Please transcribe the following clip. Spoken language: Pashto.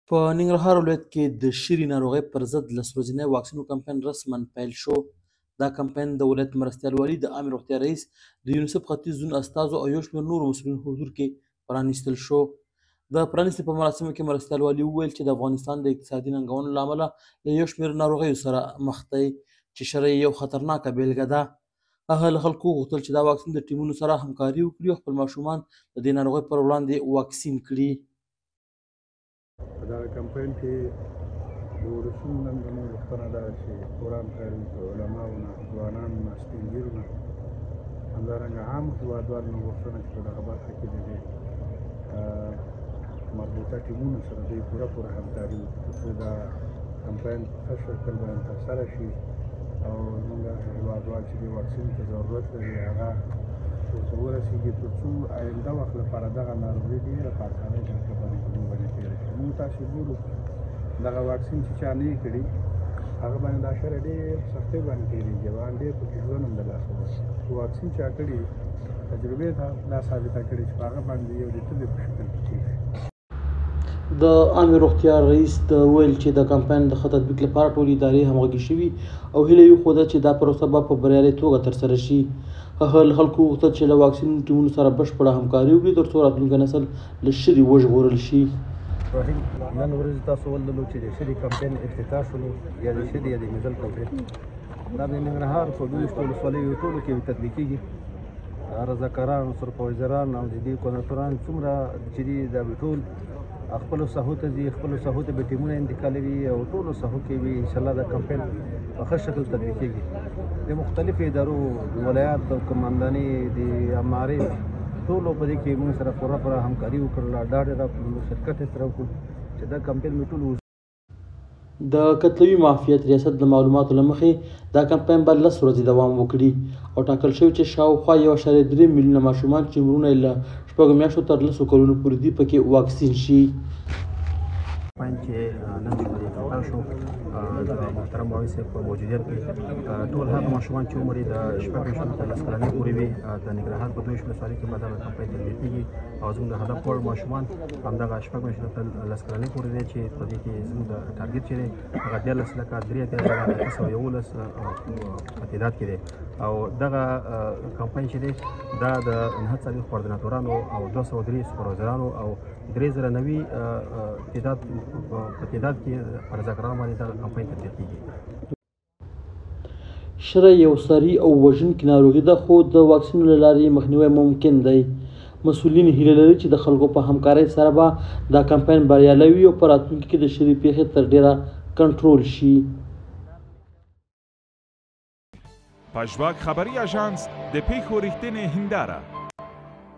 په ننګرهار ولایت کې د شري ناروغۍ پر ضد لس ورځنی واکسین کمپاین رسما پیل شو. دا کمپاین د ولایت مرستیال والي د عامې روغتیا رئیس د یونیسف ختیځ زون استازو او یو شمېر نورو مسؤلینو حضور کې پرانیستل شو. د پرانیستې په مراسمو کې مرستیال والي وویل چې د افغانستان د اقتصادي ننګونو له امله له یو شمېر ناروغیو سره مخ دی چې شري یو خطرناکه بیلګه ده. هغه له خلکو وغوښتل چې دا واکسین د ټیمونو سره همکاري وکړي او خپل ماشومان د دې ناروغۍ پر وړاندې واکسین کړي. په دغه کمپاین کې د ولسونو ننګونو غوښتنه ده چې قرآن کریم علماو نه ځوانانو نه سپین ږیرو نه همدارنګه عام هېوادوالو نه غوښتنه چې په دغه برخه کې د دې مربوطه ټیمونو سره دوی پوره همکاري وکړي تر څو دا کمپاین په ښه شکل باندې ترسره شي او زموږ هېوادوال چې دې واکسین ته ضرورت لري هغه ورته ورسېږي تر څو آینده وخت لپاره دغه ناروغي ډېره په اسانۍ باندې باندې تېره شي. موږ تاسې ګورو دغه واکسین چې چا نه یې کړي هغه باندې دا شرع ډېر په سختۍ باندې تېرېږي او ډېر پکې ژوند هم د لاسه ورځي. واکسین چا کړي تجربې دا ثابته کړې چې په هغه باندې یو د تبې په شکل کې کېږي. د عامې روغتیا رئیس ویل چې د کمپاین د ښه تطبیق لپاره ټولې ادارې همغږې شوي او هیله یې وښوده چې دا پروسه به په بریالۍ توګه ترسره شي. هغه له خلکو وغوښتل چې له واکسین ټیمونو سره بشپړه همکاري وکړي تر څو راتلونکی نسل له شري وژغورل شي. نن ورځ تاسو ولولو چې د شري کمپاین افتتاح شولو یا د شري یا د مزل کمپاین دا د ننګرهار په 22 ولسوالیو ټولو کې تطبیق کېږي. رضاکاران سرپرایزران او د دې کوارډینیټران څومره چې دي دا ټول خپلو ساحو ته ځي خپلو ساحو ته به ټیمونه انتقالوي او ټولو ساحو کې به انشاءالله دا کمپاین په ښه شکل تطبیق کېږي. د مختلفو ادارو د ولایات او قماندانۍ د امارې ټولو په دې کې موږ سره پوره همکاري وکړله. ډاډ یې راکړو شرکت یې سره وکړو چې دا کمپاین مې ټول د کتلوي معافیت ریاست د معلوماتو له مخې دا کمپاین به 10 ورځې دوام وکړي او ټاکل شوي چې شاوخوا 1.3 میلیونه ماشومان چې عمرونه یې له 6 میاشتو تر 10 کلونو پورې دي پکې واکسین شي. کمپاین چې نن افتتاح شو د محترم والي صاحب په موجودیت کې ټول هغه ماشومان چې عمر یې د 6 میاشتو تر 10 کلنۍ پورې وي د ننګرهار په 22 ولسوالۍ کې به دغه کمپاین تطبیق کېږي او زموږ د هدف وړ ماشومان همدغه 6 میاشتو تر 10 کلنۍ پورې دی چې په دې کې زموږ د ټارګېټ چې دی هغه 13,83,911 په تعداد کې دی او دغه کمپاین چې دی دا د 940 کوارډیناټورانو او 203 سوپروایزرانو او 3090 تعداد په تعداد کې پر رضاکارانو باندې دا کمپاین تطبیق کېږي. شري یو ساري او وژونکې ناروغي ده خو د واکسینو له لارې مخنیوی ممکن دی. مسؤلین هیله لري چې د خلکو په همکارۍ سره به دا کمپاین بریالی وي او په راتلونکي کې د شري پیښې تر ډیره کنټرول شي. پژواک خبري اژانس د پیښو رښتینې هنداره